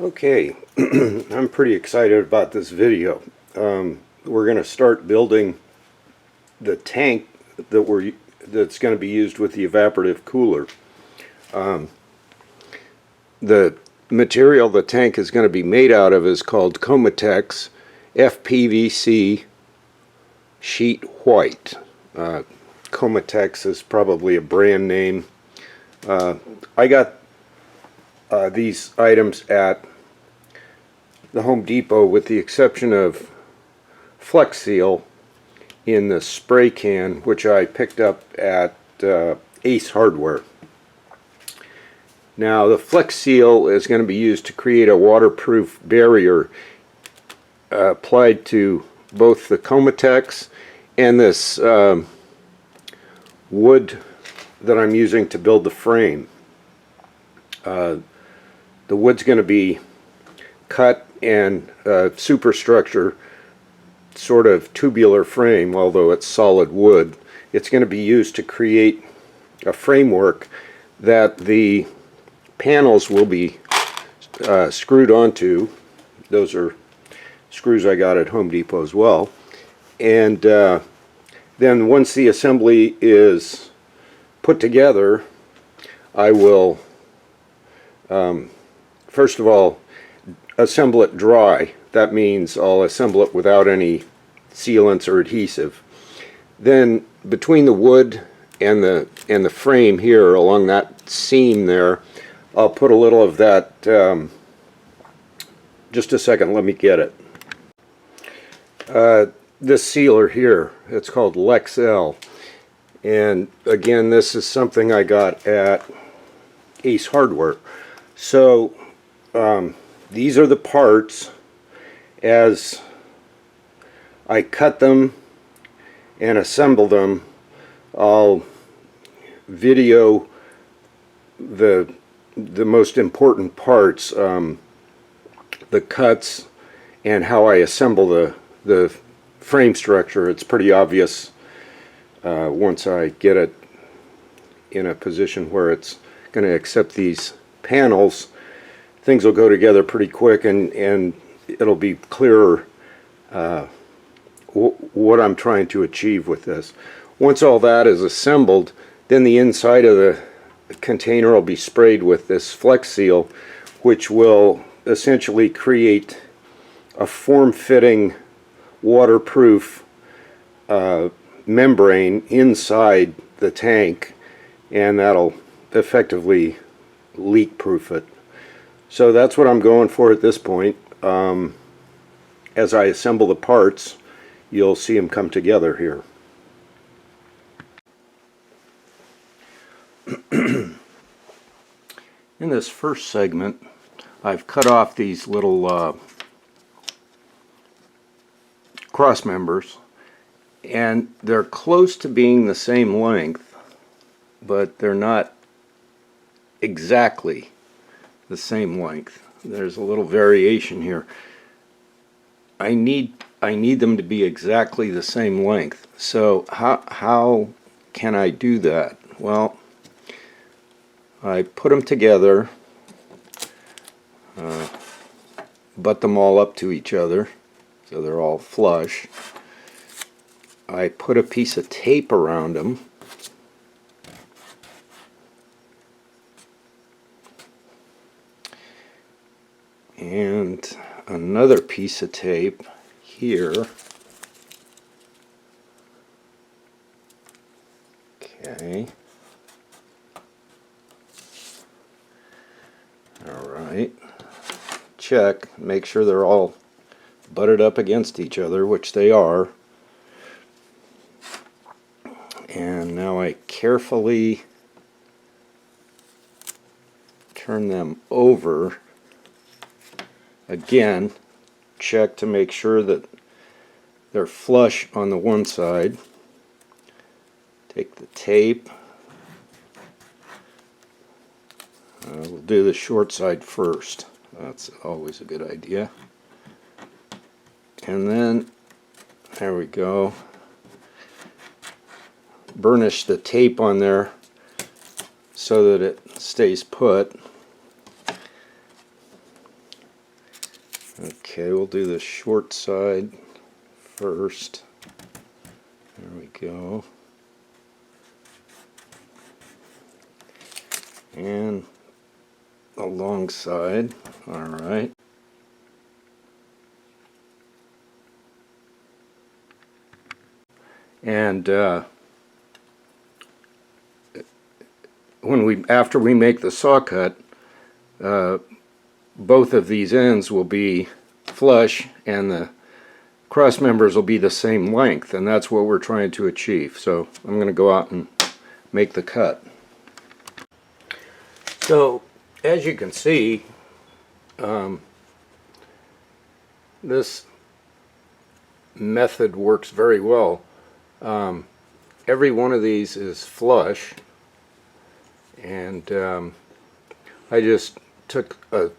Okay, I'm pretty excited about this video. We're going to start building the tank that's going to be used with the evaporative cooler. The material the tank is going to be made out of is called Comatex FPVC sheet white. Comatex is probably a brand name. I got these items at the Home Depot with the exception of Flex Seal in the spray can, which I picked up at Ace Hardware. Now the Flex Seal is going to be used to create a waterproof barrier applied to both the Comatex and this wood that I'm using to build the frame. The wood's going to be cut and superstructure, sort of tubular frame, although it's solid wood. It's going to be used to create a framework that the panels will be screwed onto. Those are screws I got at Home Depot as well. And then once the assembly is put together, I will first of all assemble it dry. That means I'll assemble it without any sealants or adhesive. Then between the wood and the frame here, along that seam there, I'll put a little of that. Just a second, let me get it. This sealer here, it's called Lexel, and again, this is something I got at Ace Hardware. So these are the parts. As I cut them and assemble them, I'll video the most important parts, the cuts, and how I assemble the frame structure. It's pretty obvious once I get it in a position where it's going to accept these panels. Things will go together pretty quick, and it'll be clearer what I'm trying to achieve with this. Once all that is assembled, then the inside of the container will be sprayed with this Flex Seal, which will essentially create a form-fitting waterproof membrane inside the tank, and that'll effectively leak-proof it. So that's what I'm going for at this point. As I assemble the parts, you'll see them come together here. In this first segment, I've cut off these little cross members, and they're close to being the same length, but they're not exactly the same length. There's a little variation here. I need them to be exactly the same length. So how can I do that? Well, I put them together, butt them all up to each other so they're all flush. I put a piece of tape around them, and another piece of tape here. Okay. Alright. Check. Make sure they're all butted up against each other, which they are. And now I carefully turn them over. Again, check to make sure that they're flush on the one side. Take the tape. We'll do the short side first. That's always a good idea. And then, there we go. Burnish the tape on there so that it stays put. Okay, we'll do the short side first. There we go. And the long side. All right. And after we make the saw cut, both of these ends will be flush and the cross members will be the same length, and that's what we're trying to achieve. So I'm going to go out and make the cut. So as you can see, this method works very well. Every one of these is flush, and I just took a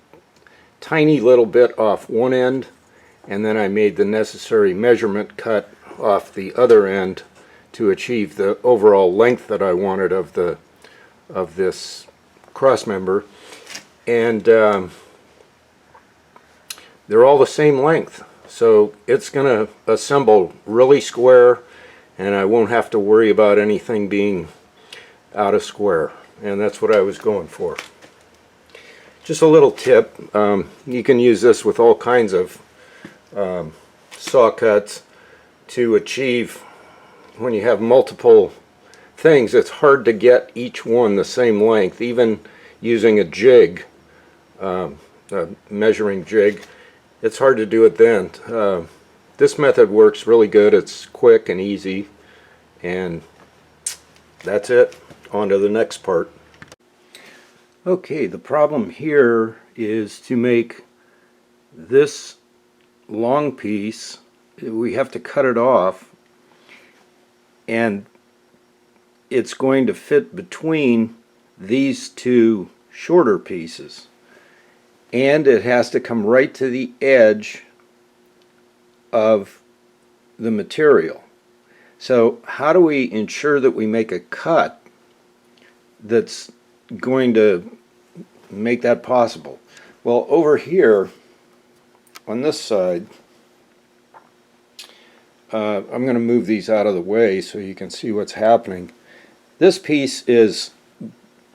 tiny little bit off one end, and then I made the necessary measurement cut off the other end to achieve the overall length that I wanted of this cross member. And they're all the same length, so it's going to assemble really square, and I won't have to worry about anything being out of square, and that's what I was going for. Just a little tip, you can use this with all kinds of saw cuts to achieve, when you have multiple things, it's hard to get each one the same length, even using a jig, a measuring jig. It's hard to do it then. This method works really good. It's quick and easy, and that's it. On to the next part. Okay, the problem here is to make this long piece, we have to cut it off, and it's going to fit between these two shorter pieces, and it has to come right to the edge of the material. So how do we ensure that we make a cut that's going to make that possible? Well, over here on this side, I'm going to move these out of the way so you can see what's happening. This piece is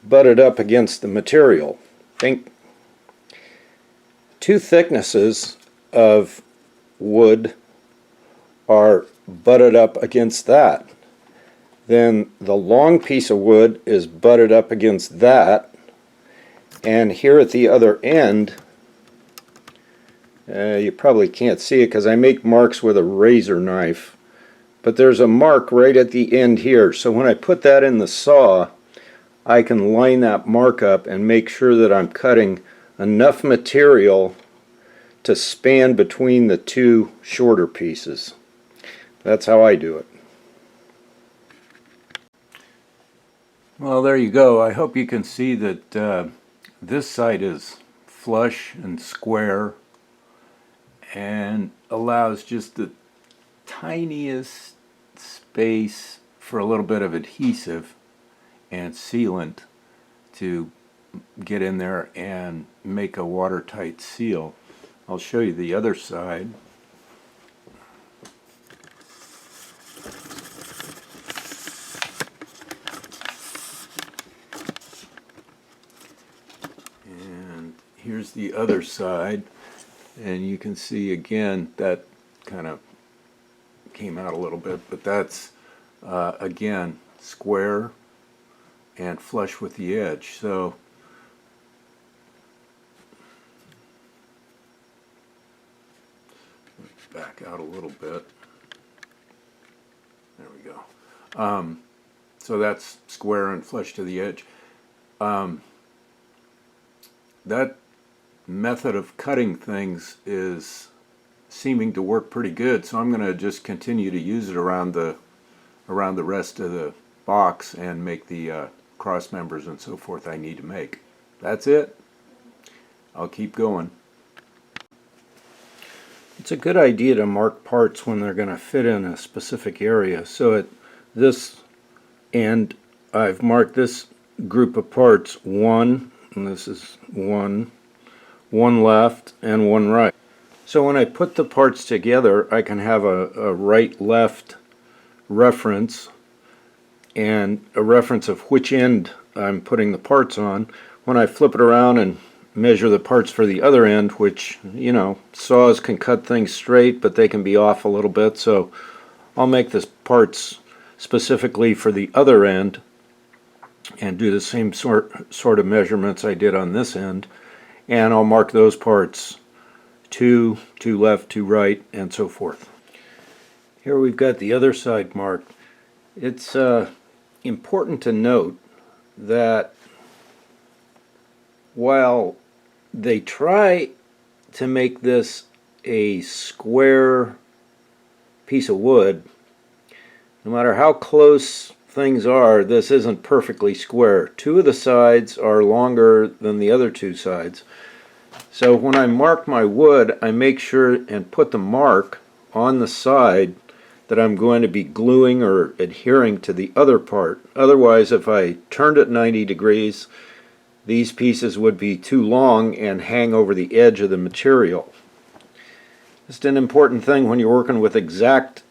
butted up against the material. Think two thicknesses of wood are butted up against that. Then the long piece of wood is butted up against that, and here at the other end, you probably can't see it because I make marks with a razor knife, but there's a mark right at the end here, so when I put that in the saw, I can line that mark up and make sure that I'm cutting enough material to span between the two shorter pieces. That's how I do it. Well, there you go. I hope you can see that this side is flush and square and allows just the tiniest space for a little bit of adhesive and sealant to get in there and make a watertight seal. I'll show you the other side. Here's the other side, and you can see again that kind of came out a little bit, but that's again square and flush with the edge. So back out a little bit. There we go. So that's square and flush to the edge. That method of cutting things is seeming to work pretty good, so I'm going to just continue to use it around the rest of the box and make the cross members and so forth I need to make. That's it. I'll keep going. It's a good idea to mark parts when they're going to fit in a specific area. So at this end, I've marked this group of parts 1, and this is 1 left and 1 right. So when I put the parts together, I can have a right-left reference and a reference of which end I'm putting the parts on. When I flip it around and measure the parts for the other end, which, you know, saws can cut things straight, but they can be off a little bit, so I'll make the parts specifically for the other end and do the same sort of measurements I did on this end, and I'll mark those parts two left, two right, and so forth. Here we've got the other side marked. It's important to note that while they try to make this a square piece of wood, no matter how close things are, this isn't perfectly square. Two of the sides are longer than the other two sides. So when I mark my wood, I make sure and put the mark on the side that I'm going to be gluing or adhering to the other part. Otherwise, if I turned it 90 degrees, these pieces would be too long and hang over the edge of the material. Just an important thing when you're working with exact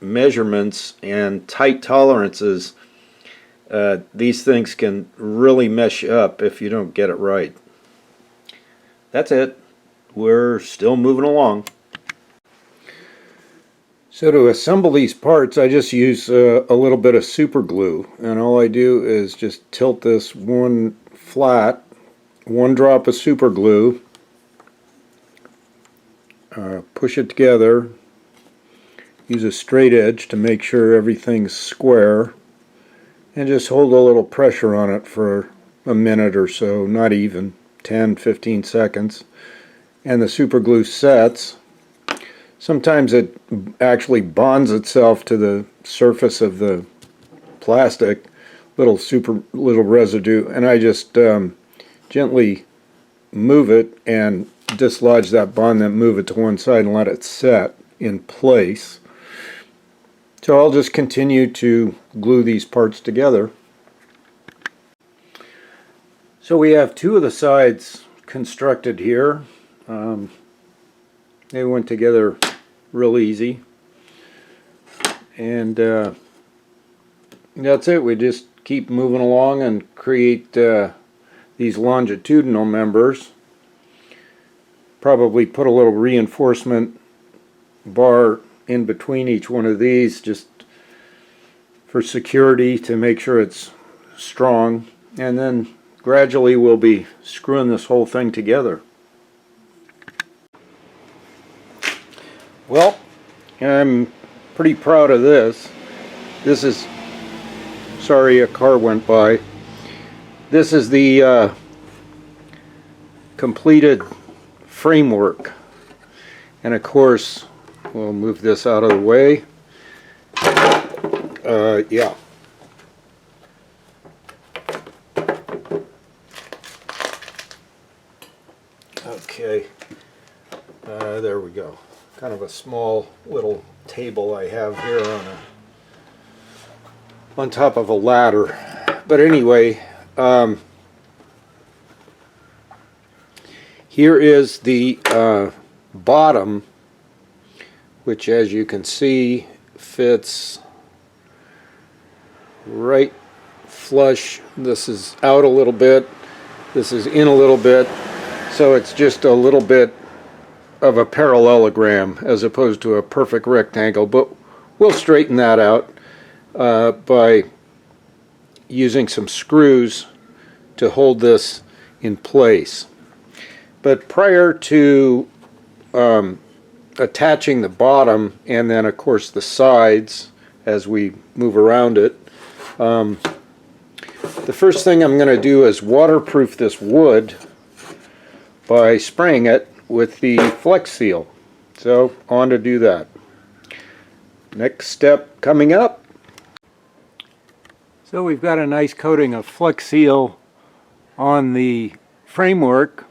measurements and tight tolerances. These things can really mess you up if you don't get it right. That's it. We're still moving along. So to assemble these parts, I just use a little bit of super glue, and all I do is just tilt this one flat, one drop of super glue, push it together, use a straight edge to make sure everything's square, and just hold a little pressure on it for a minute or so, not even, 10-15 seconds, and the super glue sets. Sometimes it actually bonds itself to the surface of the plastic, little residue, and I just gently move it and dislodge that bond, then move it to one side and let it set in place. So I'll just continue to glue these parts together. So we have two of the sides constructed here. They went together real easy, and that's it. We just keep moving along and create these longitudinal members. Probably put a little reinforcement bar in between each one of these just for security to make sure it's strong, and then gradually we'll be screwing this whole thing together. Well, I'm pretty proud of this. This is, sorry, a car went by. This is the completed framework. And of course, we'll move this out of the way. Yeah. Okay. There we go. Kind of a small little table I have here on top of a ladder. But anyway, here is the bottom, which, as you can see, fits right flush. This is out a little bit, this is in a little bit, so it's just a little bit of a parallelogram as opposed to a perfect rectangle, but we'll straighten that out by using some screws to hold this in place. But prior to attaching the bottom and then of course the sides as we move around it, the first thing I'm going to do is waterproof this wood by spraying it with the Flex Seal. So on to do that. Next step coming up. So we've got a nice coating of Flex Seal on the framework.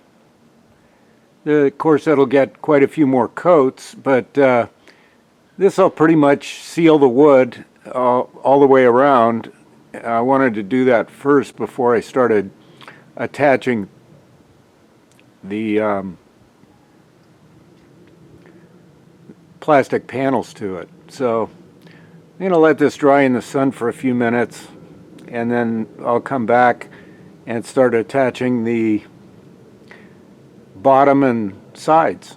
Of course that'll get quite a few more coats, but this will pretty much seal the wood all the way around. I wanted to do that first before I started attaching the plastic panels to it. So I'm going to let this dry in the sun for a few minutes, and then I'll come back and start attaching the bottom and sides.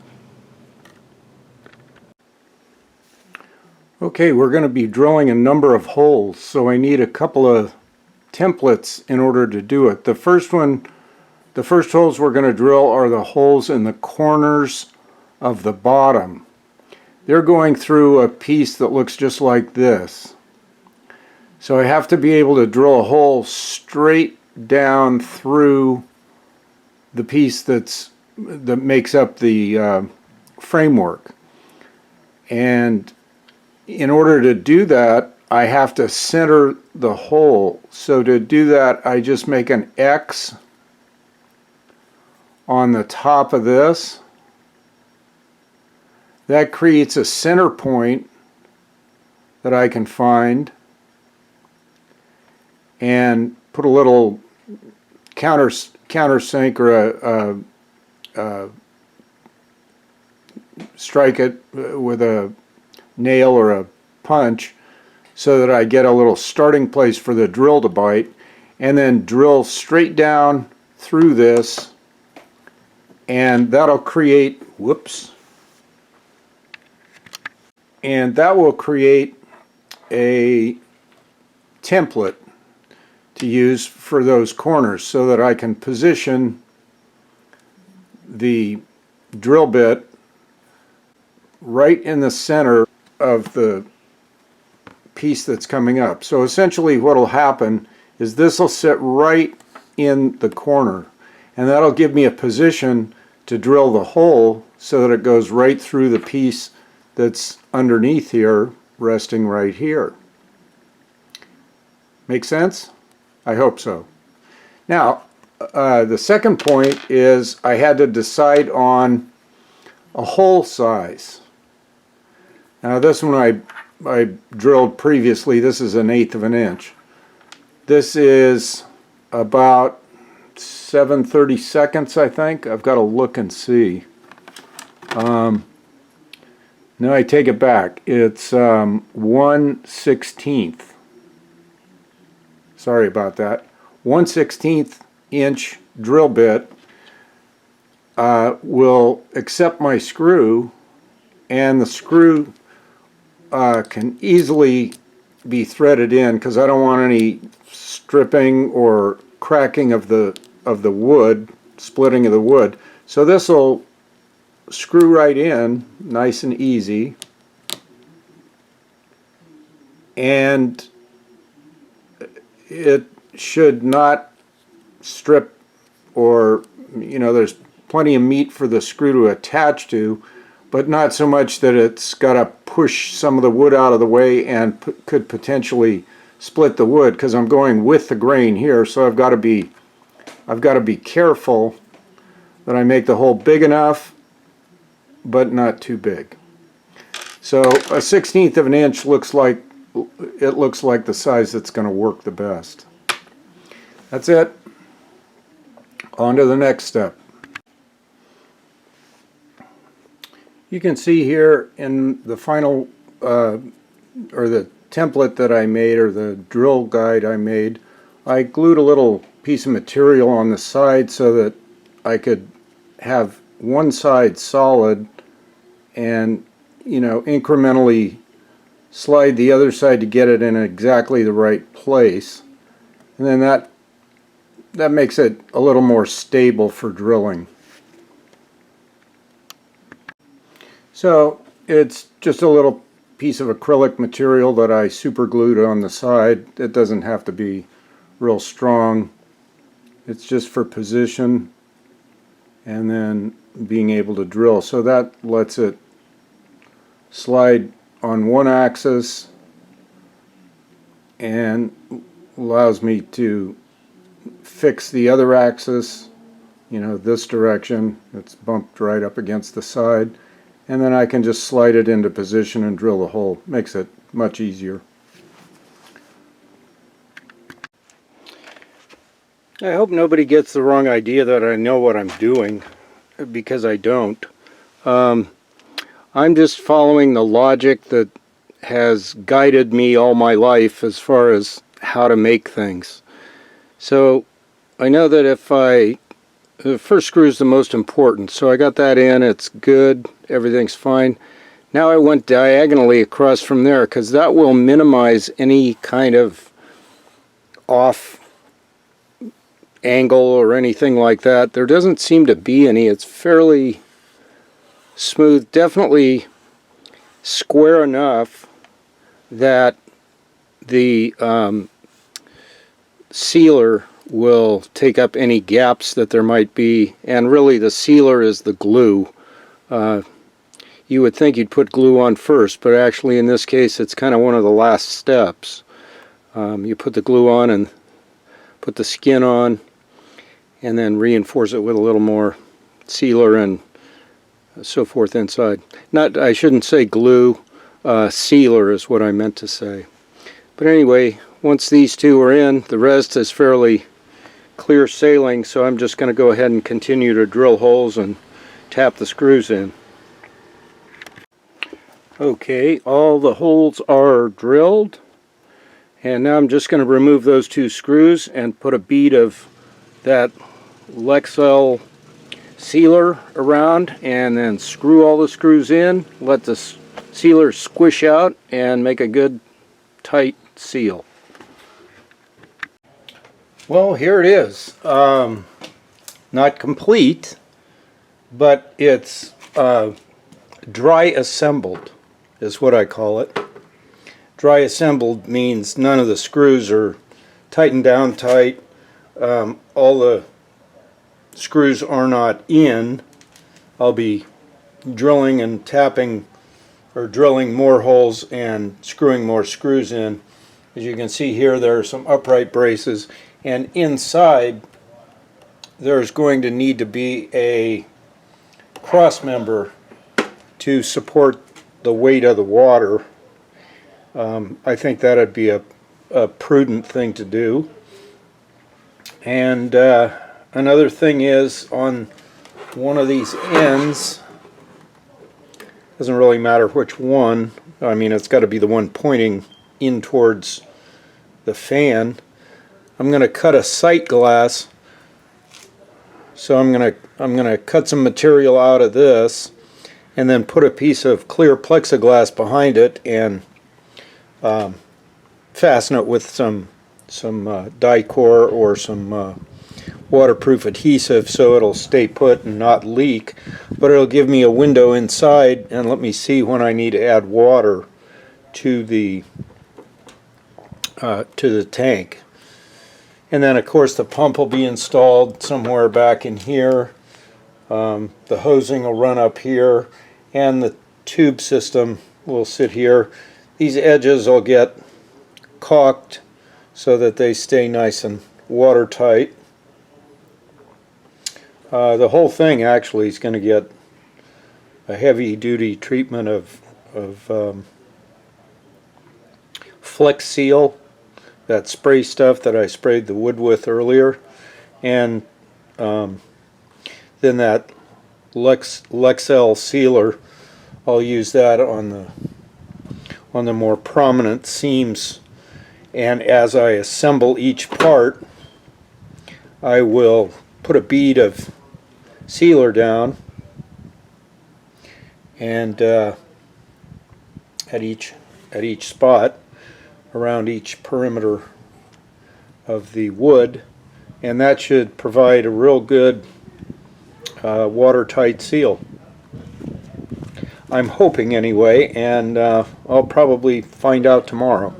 Okay, we're going to be drilling a number of holes, so I need a couple of templates in order to do it. The first holes we're going to drill are the holes in the corners of the bottom. They're going through a piece that looks just like this. So I have to be able to drill a hole straight down through the piece that makes up the framework. And in order to do that, I have to center the hole. So to do that, I just make an X on the top of this. That creates a center point that I can find, and put a little countersink or a strike it with a nail or a punch so that I get a little starting place for the drill to bite, and then drill straight down through this, and that'll create, and that will create a template to use for those corners so that I can position the drill bit right in the center of the piece that's coming up. So essentially what will happen is this will sit right in the corner, and that'll give me a position to drill the hole so that it goes right through the piece that's underneath here, resting right here. Make sense? I hope so. Now, the second point is I had to decide on a hole size. Now this one I drilled previously. This is 1/8 of an inch. This is about 7/32, I think. I've got to look and see. No, I take it back. It's 1/16. Sorry about that. 1/16 inch drill bit will accept my screw, and the screw can easily be threaded in because I don't want any stripping or cracking of the wood, splitting of the wood. So this will screw right in nice and easy, and it should not strip, or there's plenty of meat for the screw to attach to, but not so much that it's got to push some of the wood out of the way and could potentially split the wood, because I'm going with the grain here, so I've got to be careful that I make the hole big enough but not too big. So a 1/16 of an inch looks like the size that's going to work the best. That's it. On to the next step. You can see here in the final or the template that I made, or the drill guide I made, I glued a little piece of material on the side so that I could have one side solid and incrementally slide the other side to get it in exactly the right place, and then that makes it a little more stable for drilling. So it's just a little piece of acrylic material that I super glued on the side. It doesn't have to be real strong. It's just for position and then being able to drill. So that lets it slide on one axis and allows me to fix the other axis, this direction. It's bumped right up against the side, and then I can just slide it into position and drill the hole. Makes it much easier. I hope nobody gets the wrong idea that I know what I'm doing, because I don't. I'm just following the logic that has guided me all my life as far as how to make things. So I know that the first screw is the most important, so I got that in, it's good, everything's fine. Now I went diagonally across from there because that will minimize any kind of off angle or anything like that. There doesn't seem to be any. It's fairly smooth, definitely square enough that the sealer will take up any gaps that there might be, and really the sealer is the glue. You would think you'd put glue on first, but actually in this case it's kind of one of the last steps. You put the glue on and put the skin on and then reinforce it with a little more sealer and so forth inside. I shouldn't say glue, sealer is what I meant to say. But anyway, once these two are in, the rest is fairly clear sailing, so I'm just going to go ahead and continue to drill holes and tap the screws in. Okay, all the holes are drilled, and now I'm just going to remove those two screws and put a bead of that Lexel sealer around, and then screw all the screws in, let the sealer squish out and make a good tight seal. Well, here it is. Not complete, but it's dry assembled is what I call it. Dry assembled means none of the screws are tightened down tight. All the screws are not in. I'll be drilling and tapping, or drilling more holes and screwing more screws in. As you can see here, there are some upright braces, and inside there's going to need to be a cross member to support the weight of the water. I think that'd be a prudent thing to do. And another thing is, on one of these ends, doesn't really matter which one, I mean it's got to be the one pointing in towards the fan. I'm going to cut a sight glass, so I'm going to cut some material out of this and then put a piece of clear plexiglass behind it and fasten it with some Dicor or some waterproof adhesive so it'll stay put and not leak, but it'll give me a window inside and let me see when I need to add water to the tank. And then of course the pump will be installed somewhere back in here. The hosing will run up here, and the tube system will sit here. These edges will get caulked so that they stay nice and watertight. The whole thing actually is going to get a heavy-duty treatment of Flex Seal, that spray stuff that I sprayed the wood with earlier, and then that Lexel sealer. I'll use that on the more prominent seams, and as I assemble each part I will put a bead of sealer down and at each spot around each perimeter of the wood, and that should provide a real good watertight seal. I'm hoping anyway, and I'll probably find out tomorrow.